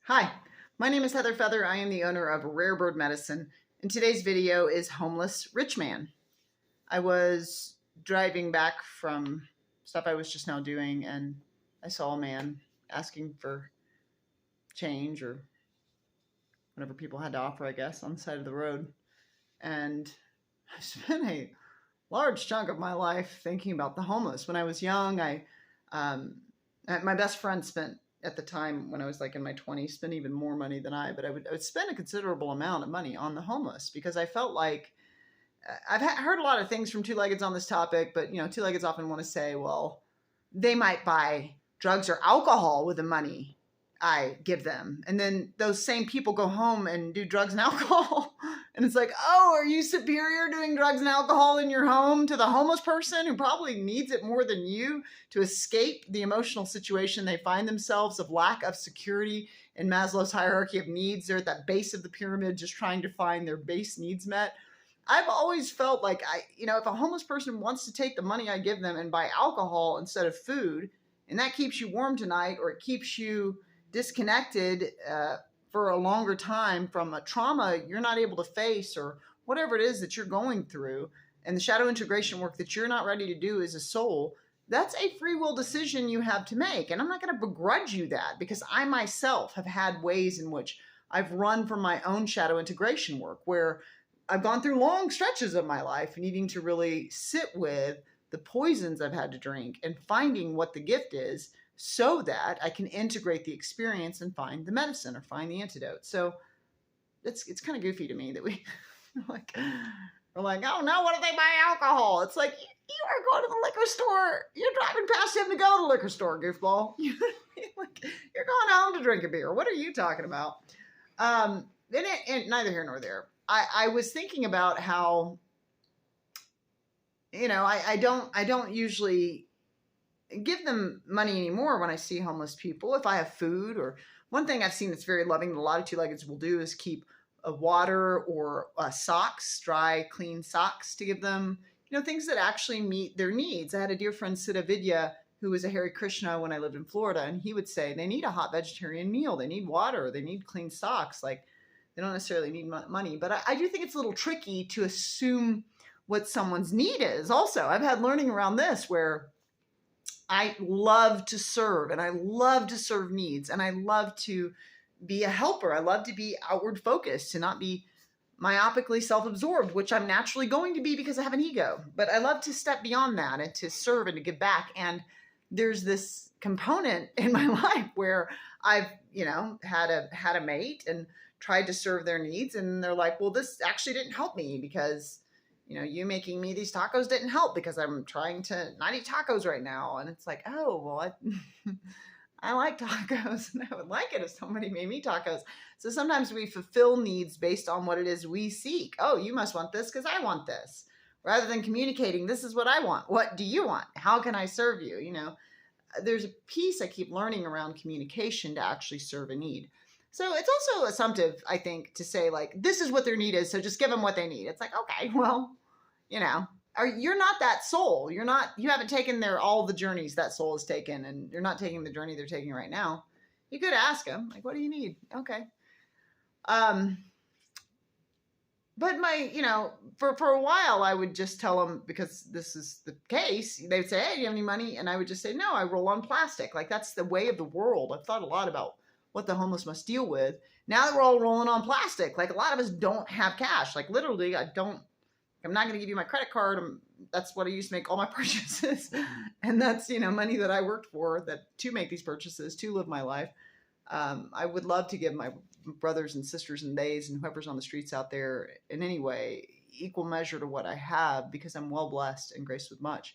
Hi, my name is Heather Feather. I am the owner of Rare Bird Medicine, and today's video is Homeless Rich Man. I was driving back from stuff I was just now doing, and I saw a man asking for change or whatever people had to offer, I guess, on the side of the road. And I spent a large chunk of my life thinking about the homeless. When I was young, my best friend spent at the time when I was like in my 20s, spent even more money than but I would spend a considerable amount of money on the homeless because I felt like I've heard a lot of things from two-leggeds on this topic, but two-leggeds often want to say, well, they might buy drugs or alcohol with the money I give them. And then those same people go home and do drugs and alcohol. And it's like, oh, are you superior doing drugs and alcohol in your home to the homeless person who probably needs it more than you to escape the emotional situation they find themselves of lack of security in Maslow's hierarchy of needs? They're at that base of the pyramid just trying to find their base needs met. I've always felt like if a homeless person wants to take the money I give them and buy alcohol instead of food, and that keeps you warm tonight, or it keeps you disconnected for a longer time from a trauma you're not able to face, or whatever it is that you're going through, and the shadow integration work that you're not ready to do as a soul, that's a free will decision you have to make. And I'm not going to begrudge you that, because I myself have had ways in which I've run from my own shadow integration work, where I've gone through long stretches of my life needing to really sit with the poisons I've had to drink and finding what the gift is so that I can integrate the experience and find the medicine or find the antidote. So it's kind of goofy to me that we're like, oh no, what if they buy alcohol? It's like, you are going to the liquor store. You're driving past him to go to the liquor store, goofball. You're going home to drink a beer. What are you talking about? And neither here nor there. I was thinking about how, I don't usually give them money anymore when I see homeless people. If I have food, or one thing I've seen that's very loving that a lot of two-leggeds will do is keep water or socks, dry, clean socks, to give them, things that actually meet their needs. I had a dear friend, Siddha Vidya, who was a Hare Krishna when I lived in Florida, and he would say they need a hot vegetarian meal, they need water, they need clean socks. Like, they don't necessarily need money. But I do think it's a little tricky to assume what someone's need is. Also, I've had learning around this where I love to serve, and I love to serve needs, and I love to be a helper. I love to be outward focused, to not be myopically self-absorbed, which I'm naturally going to be because I have an ego. But I love to step beyond that and to serve and to give back. And there's this component in my life where I've, had a mate and tried to serve their needs, and they're like, well, this actually didn't help me because you making me these tacos didn't help because I'm trying to not eat tacos right now. And it's like, oh, well, I like tacos, and I would like it if somebody made me tacos. So sometimes we fulfill needs based on what it is we seek. Oh, you must want this because I want this, rather than communicating, this is what I want. What do you want? How can I serve you? There's a piece I keep learning around communication to actually serve a need. So it's also assumptive, I think, to say, like, this is what their need is, so just give them what they need. It's like, okay, well, you're not that soul. You haven't taken all the journeys that soul has taken, and you're not taking the journey they're taking right now. You could ask them, like, what do you need? Okay. But for a while, I would just tell them, because this is the case, they'd say, hey, do you have any money? And I would just say, no, I roll on plastic. Like, that's the way of the world. I've thought a lot about what the homeless must deal with. Now that we're all rolling on plastic, like, a lot of us don't have cash. Like, literally, I'm not going to give you my credit card. That's what I used to make all my purchases. And that's, money that I worked for to make these purchases, to live my life. I would love to give my brothers and sisters and theys and whoever's on the streets out there in any way equal measure to what I have, because I'm well blessed and graced with much.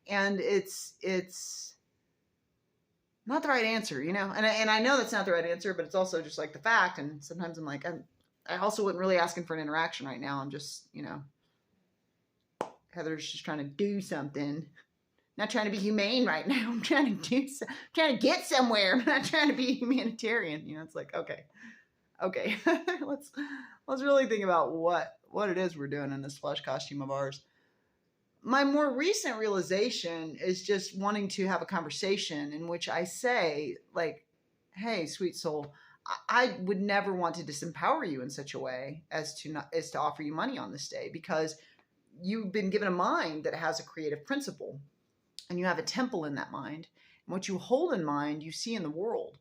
And it's not the right answer, and I know that's not the right answer, but it's also just like the fact. And sometimes I'm like, I also wasn't really asking for an interaction right now. I'm just, Heather's just trying to do something. Not trying to be humane right now. I'm trying to get somewhere. I'm not trying to be humanitarian. It's like, okay. let's really think about what it is we're doing in this flesh costume of ours. My more recent realization is just wanting to have a conversation in which I say, like, hey, sweet soul, I would never want to disempower you in such a way as to offer you money on this day, because you've been given a mind that has a creative principle, and you have a temple in that mind. And what you hold in mind, you see in the world.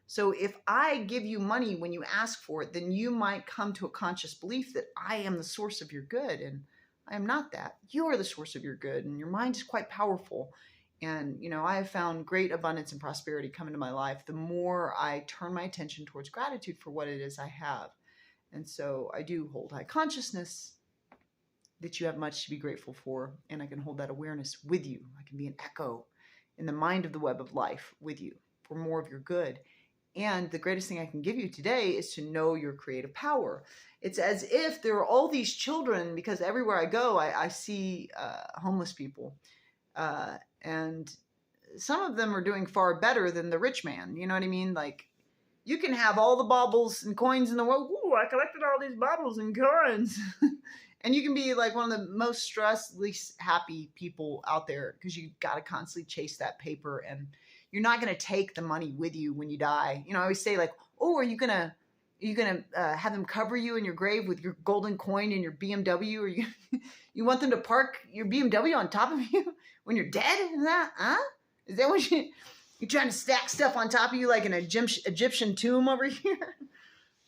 So if I give you money when you ask for it, then you might come to a conscious belief that I am the source of your good, and I am not that. You are the source of your good, and your mind is quite powerful. And, I have found great abundance and prosperity come into my life the more I turn my attention towards gratitude for what it is I have. And so I do hold high consciousness that you have much to be grateful for, and I can hold that awareness with you. I can be an echo in the mind of the web of life with you for more of your good. And the greatest thing I can give you today is to know your creative power. It's as if there are all these children, because everywhere I go, I see homeless people. And some of them are doing far better than the rich man. You know what I mean? Like, you can have all the baubles and coins in the world. Ooh, I collected all these baubles and coins. And you can be like one of the most stressed, least happy people out there, because you got to constantly chase that paper, and you're not going to take the money with you when you die. I always say, like, oh, are you going to have them cover you in your grave with your golden coin and your BMW? Or you want them to park your BMW on top of you when you're dead? Is that what you're trying to stack stuff on top of you like an Egyptian tomb over here?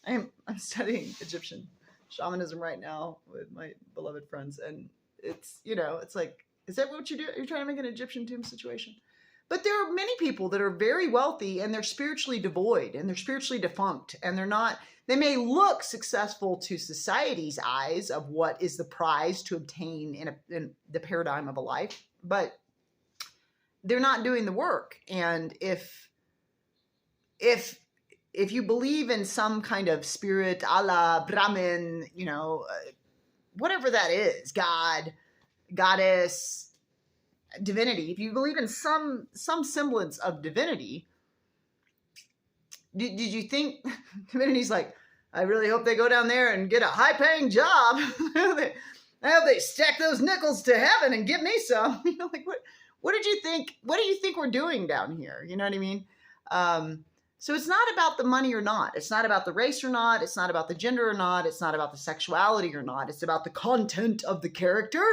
I'm studying Egyptian shamanism right now with my beloved friends, and it's like, is that what you do? You're trying to make an Egyptian tomb situation? But there are many people that are very wealthy, and they're spiritually devoid, and they're spiritually defunct, and they may look successful to society's eyes of what is the prize to obtain in the paradigm of a life, but they're not doing the work. And if you believe in some kind of spirit, Allah, Brahmin, whatever that is, God, goddess, divinity, if you believe in some semblance of divinity, did you think divinity's like, I really hope they go down there and get a high-paying job. I hope they stack those nickels to heaven and give me some. Like, what did you think? What do you think we're doing down here? You know what I mean? So it's not about the money or not. It's not about the race or not. It's not about the gender or not. It's not about the sexuality or not. It's about the content of the character.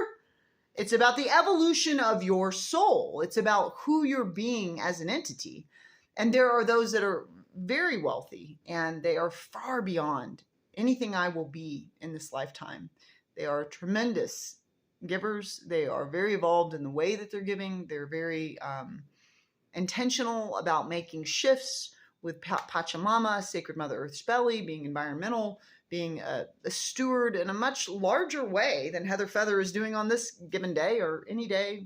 It's about the evolution of your soul. It's about who you're being as an entity. And there are those that are very wealthy, and they are far beyond anything I will be in this lifetime. They are tremendous givers. They are very evolved in the way that they're giving. They're very intentional about making shifts with Pachamama, Sacred Mother Earth's belly, being environmental, being a steward in a much larger way than Heather Feather is doing on this given day or any day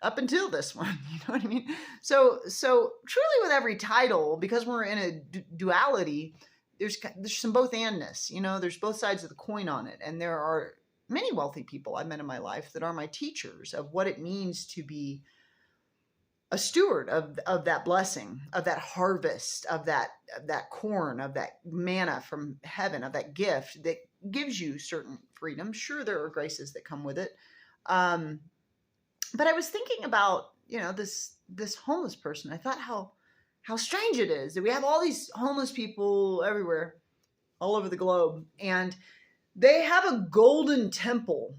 up until this one. You know what I mean? So truly with every title, because we're in a duality, there's some both andness. There's both sides of the coin on it. And there are many wealthy people I've met in my life that are my teachers of what it means to be a steward of that blessing, of that harvest, of that corn, of that manna from heaven, of that gift that gives you certain freedom. Sure, there are graces that come with it. But I was thinking about, this homeless person. I thought how strange it is that we have all these homeless people everywhere, all over the globe, and they have a golden temple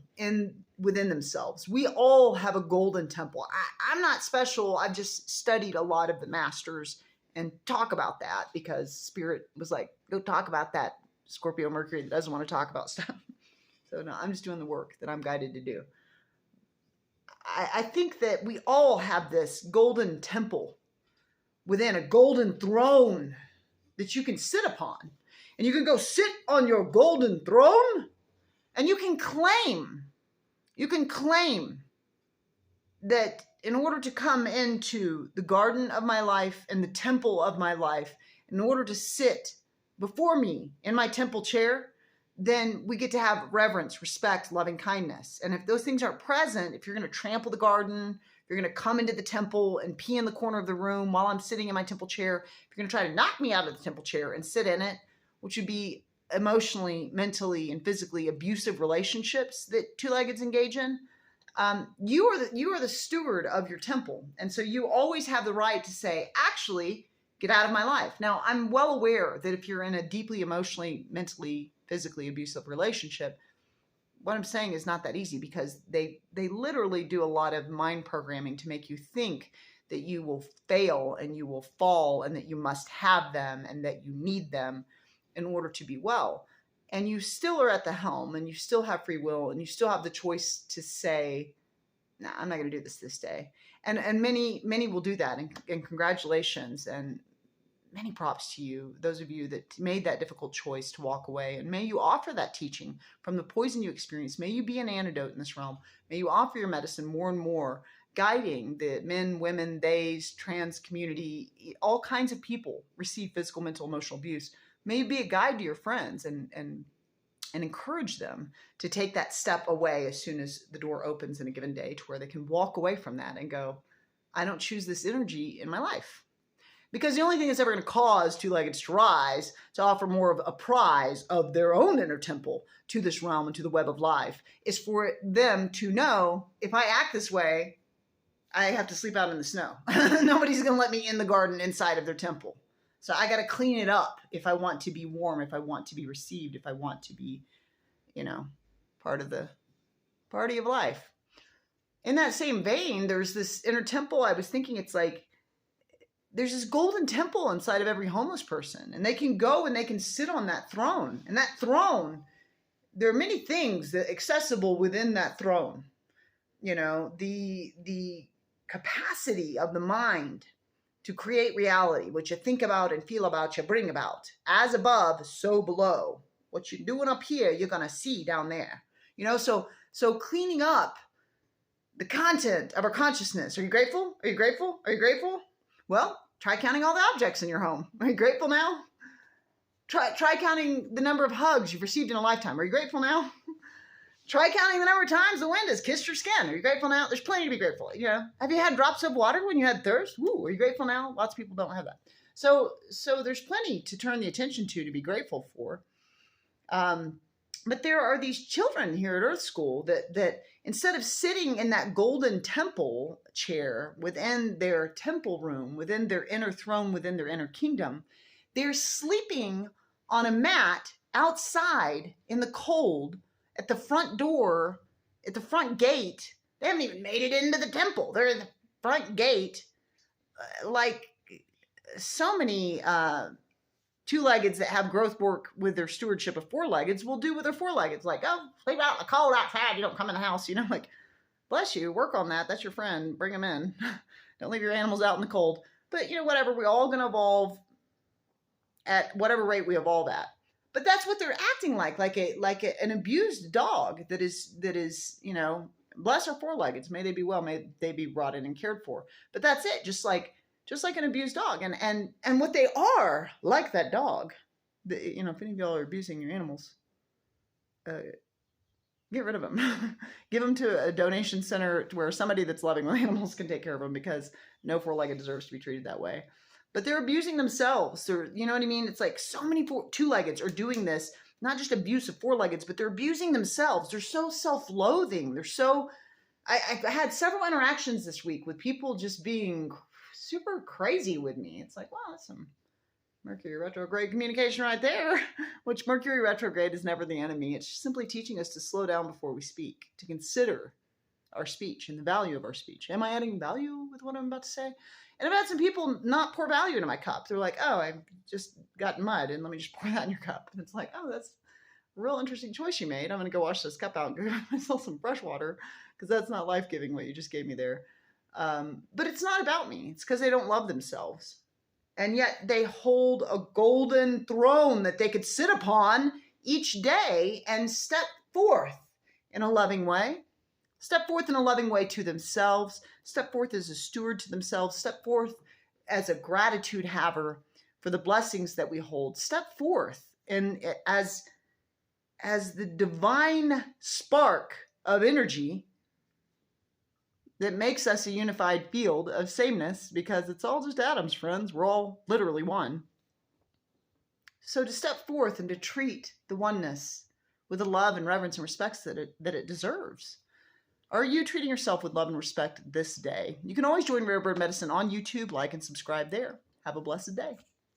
within themselves. We all have a golden temple. I'm not special. I've just studied a lot of the masters and talk about that because Spirit was like, go talk about that Scorpio Mercury that doesn't want to talk about stuff. So no, I'm just doing the work that I'm guided to do. I think that we all have this golden temple within, a golden throne that you can sit upon. And you can go sit on your golden throne, and you can claim that in order to come into the garden of my life and the temple of my life, in order to sit before me in my temple chair, then we get to have reverence, respect, loving kindness. And if those things aren't present, if you're going to trample the garden, if you're going to come into the temple and pee in the corner of the room while I'm sitting in my temple chair, if you're going to try to knock me out of the temple chair and sit in it, which would be emotionally, mentally, and physically abusive relationships that two-leggeds engage in, you are the steward of your temple. And so you always have the right to say, actually, get out of my life. Now, I'm well aware that if you're in a deeply emotionally, mentally, physically abusive relationship, what I'm saying is not that easy, because they literally do a lot of mind programming to make you think that you will fail and you will fall and that you must have them and that you need them in order to be well. And you still are at the helm, and you still have free will, and you still have the choice to say, nah, I'm not going to do this day. And many will do that. And congratulations and many props to you, those of you that made that difficult choice to walk away. And may you offer that teaching from the poison you experienced. May you be an antidote in this realm. May you offer your medicine more and more, guiding the men, women, theys, trans community, all kinds of people receive physical, mental, emotional abuse. May you be a guide to your friends and encourage them to take that step away as soon as the door opens in a given day, to where they can walk away from that and go, I don't choose this energy in my life. Because the only thing that's ever going to cause two-leggeds to rise, to offer more of a prize of their own inner temple to this realm and to the web of life, is for them to know, if I act this way, I have to sleep out in the snow. Nobody's going to let me in the garden inside of their temple. So I got to clean it up if I want to be warm, if I want to be received, if I want to be, part of the party of life. In that same vein, there's this inner temple. I was thinking, it's like, there's this golden temple inside of every homeless person, and they can go and they can sit on that throne. And that throne, there are many things that accessible within that throne. The capacity of the mind to create reality, what you think about and feel about, you bring about. As above, so below. What you're doing up here, you're going to see down there. So cleaning up the content of our consciousness. Are you grateful? Are you grateful? Are you grateful? Well, try counting all the objects in your home. Are you grateful now? Try counting the number of hugs you've received in a lifetime. Are you grateful now? Try counting the number of times the wind has kissed your skin. Are you grateful now? There's plenty to be grateful. Have you had drops of water when you had thirst? Woo, are you grateful now? Lots of people don't have that. So there's plenty to turn the attention to be grateful for. But there are these children here at Earth School that instead of sitting in that golden temple chair within their temple room, within their inner throne, within their inner kingdom, they're sleeping on a mat outside in the cold at the front door, at the front gate. They haven't even made it into the temple. They're in the front gate. Like so many two-leggeds that have growth work with their stewardship of four-leggeds will do with their four-leggeds. Like, oh, sleep out in the cold outside. You don't come in the house. Like, bless you. Work on that. That's your friend. Bring them in. Don't leave your animals out in the cold. But, whatever. We're all going to evolve at whatever rate we evolve at. But that's what they're acting like an abused dog that is, bless our four-leggeds. May they be well. May they be brought in and cared for. But that's it. Just like an abused dog. And what they are, like that dog, if any of y'all are abusing your animals, get rid of them. Give them to a donation center where somebody that's loving animals can take care of them, because no four-legged deserves to be treated that way. But they're abusing themselves. You know what I mean? It's like so many two-leggeds are doing this, not just abuse of four-leggeds, but they're abusing themselves. They're so self-loathing. I had several interactions this week with people just being super crazy with me. It's like, wow, that's some Mercury retrograde communication right there. Which Mercury retrograde is never the enemy. It's simply teaching us to slow down before we speak, to consider our speech and the value of our speech. Am I adding value with what I'm about to say? And I've had some people not pour value into my cup. They're like, oh, I just got mud and let me just pour that in your cup. And it's like, oh, that's a real interesting choice you made. I'm going to go wash this cup out and go get myself some fresh water, because that's not life-giving what you just gave me there. But it's not about me. It's because they don't love themselves. And yet they hold a golden throne that they could sit upon each day and step forth in a loving way. Step forth in a loving way to themselves. Step forth as a steward to themselves. Step forth as a gratitude haver for the blessings that we hold. Step forth and as the divine spark of energy that makes us a unified field of sameness, because it's all just atoms, friends. We're all literally one. So to step forth and to treat the oneness with the love and reverence and respect that it deserves. Are you treating yourself with love and respect this day? You can always join Rare Bird Medicine on YouTube, like and subscribe there. Have a blessed day.